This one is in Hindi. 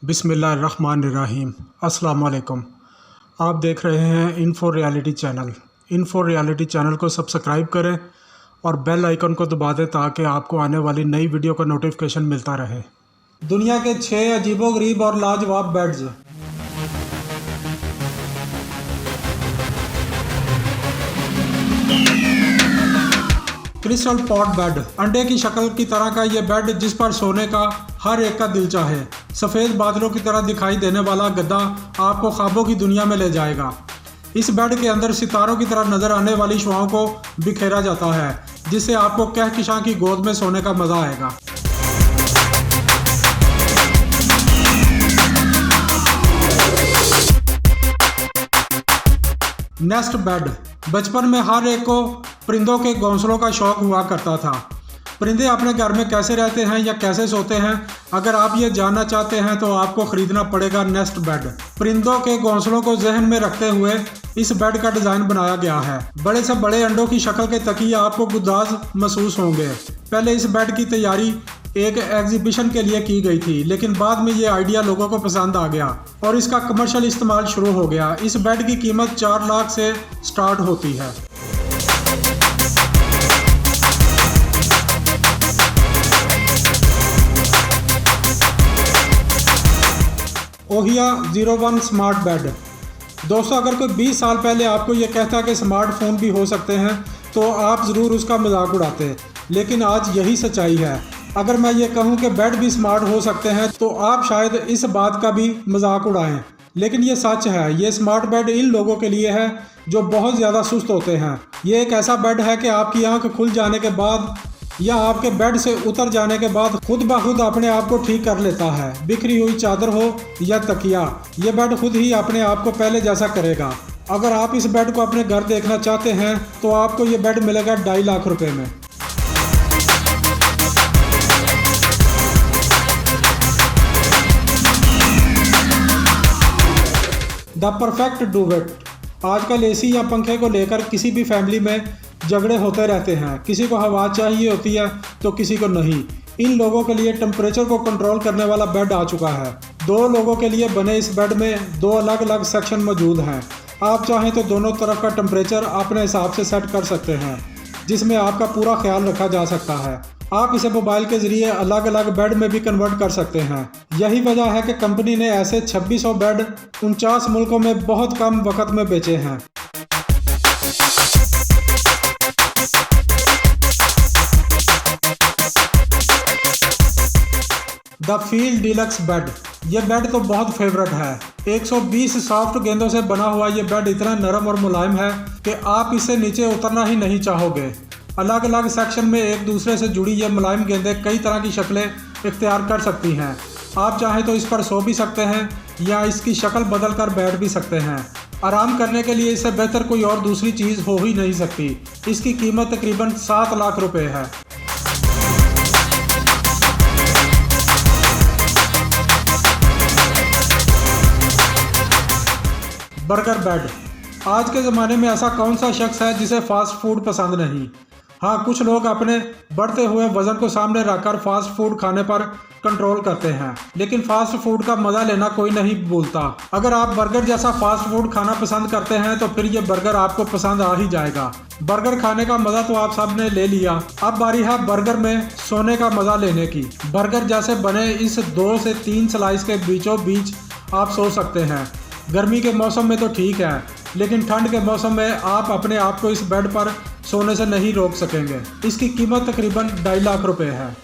बिस्मिल्लाहिर्रहमानिर्रहीम। अस्सलाम वालेकुम। आप देख रहे हैं info reality channel. Info reality channel को सब्सक्राइब करें और बेल आइकन को दबा दें ताकि आपको आने वाली नई वीडियो का नोटिफिकेशन मिलता रहे। दुनिया के 6 अजीबोगरीब और लाजवाब बेड्स। क्रिस्टल पॉट बेड, अंडे की शक्ल की तरह का ये बेड जिस पर सोने का हर एक का दिल चाहे। सफ़ेद बादलों की तरह दिखाई देने वाला गद्दा आपको ख्वाबों की दुनिया में ले जाएगा। इस बेड के अंदर सितारों की तरह नजर आने वाली शुआओं को बिखेरा जाता है, जिससे आपको कहकशां की गोद में सोने का मजा आएगा। नेस्ट बेड, बचपन में हर एक को परिंदों के घोंसलों का शौक हुआ करता था। परिंदे अपने घर में कैसे रहते हैं या कैसे सोते हैं, अगर आप ये जानना चाहते हैं तो आपको खरीदना पड़ेगा नेस्ट बेड। परिंदों के घोंसलों को जहन में रखते हुए इस बेड का डिजाइन बनाया गया है। बड़े से बड़े अंडों की शक्ल के तकिए आपको गुदाज महसूस होंगे। पहले इस बेड की तैयारी एक एग्जीबिशन के लिए की गई थी, लेकिन बाद में ये आइडिया लोगों को पसंद आ गया और इसका कमर्शियल इस्तेमाल शुरू हो गया। इस बेड की कीमत 4 लाख से स्टार्ट होती है। ओहिया 01 स्मार्ट बेड। दोस्तों, अगर कोई 20 साल पहले आपको ये कहता कि स्मार्टफोन भी हो सकते हैं तो आप ज़रूर उसका मजाक उड़ाते, लेकिन आज यही सच्चाई है। अगर मैं ये कहूँ कि बेड भी स्मार्ट हो सकते हैं तो आप शायद इस बात का भी मजाक उड़ाएं, लेकिन ये सच है। ये स्मार्ट बेड इन लोगों के लिए है जो बहुत ज़्यादा सुस्त होते हैं। ये एक ऐसा बेड है कि आपकी आंख खुल जाने के बाद या आपके बेड से उतर जाने के बाद खुद ब खुद अपने आप को ठीक कर लेता है। बिखरी हुई चादर हो या तकिया, ये बेड खुद ही अपने आप को पहले जैसा करेगा। अगर आप इस बेड को अपने घर देखना चाहते हैं तो आपको ये बेड मिलेगा 2.5 लाख रुपए में। The perfect duvet. आजकल एसी या पंखे को लेकर किसी भी फैमिली में झगड़े होते रहते हैं। किसी को हवा चाहिए होती है तो किसी को नहीं। इन लोगों के लिए टेम्परेचर को कंट्रोल करने वाला बेड आ चुका है। 2 लोगों के लिए बने इस बेड में 2 अलग अलग सेक्शन मौजूद हैं। आप चाहें तो दोनों तरफ का टेम्परेचर अपने हिसाब से सेट कर सकते हैं, जिसमें आपका पूरा ख्याल रखा जा सकता है। आप इसे मोबाइल के जरिए अलग अलग बेड में भी कन्वर्ट कर सकते हैं। यही वजह है कि कंपनी ने ऐसे 2600 बेड 49 मुल्कों में बहुत कम वक्त में बेचे हैं। The feel deluxe bed. ये बेड तो बहुत फेवरेट है। 120 सॉफ्ट गेंदों से बना हुआ ये बेड इतना नरम और मुलायम है कि आप इससे नीचे उतरना ही नहीं चाहोगे। अलग अलग सेक्शन में एक दूसरे से जुड़ी ये मुलायम गेंदें कई तरह की शक्लें इख्तियार कर सकती हैं। आप चाहें तो इस पर सो भी सकते हैं या इसकी शक्ल बदल कर बैठ भी सकते हैं। आराम करने के लिए इससे बेहतर कोई और दूसरी चीज़ हो ही नहीं सकती। इसकी कीमत तकरीबन 7 लाख रुपए है। Burger bed. आज के ज़माने में ऐसा कौन सा शख्स है जिसे फास्ट फूड पसंद नहीं। हाँ, कुछ लोग अपने बढ़ते हुए वज़न को सामने रखकर फास्ट फूड खाने पर कंट्रोल करते हैं, लेकिन फास्ट फूड का मज़ा लेना कोई नहीं भूलता। अगर आप बर्गर जैसा फास्ट फूड खाना पसंद करते हैं तो फिर ये बर्गर आपको पसंद आ ही जाएगा। बर्गर खाने का मज़ा तो आप सब ने ले लिया, अब बारी है बर्गर में सोने का मज़ा लेने की। बर्गर जैसे बने इस 2 से 3 स्लाइस के बीचों बीच आप सो सकते हैं। गर्मी के मौसम में तो ठीक है, लेकिन ठंड के मौसम में आप अपने आप को इस बेड पर सोने से नहीं रोक सकेंगे। इसकी कीमत तकरीबन 2.5 लाख रुपए है।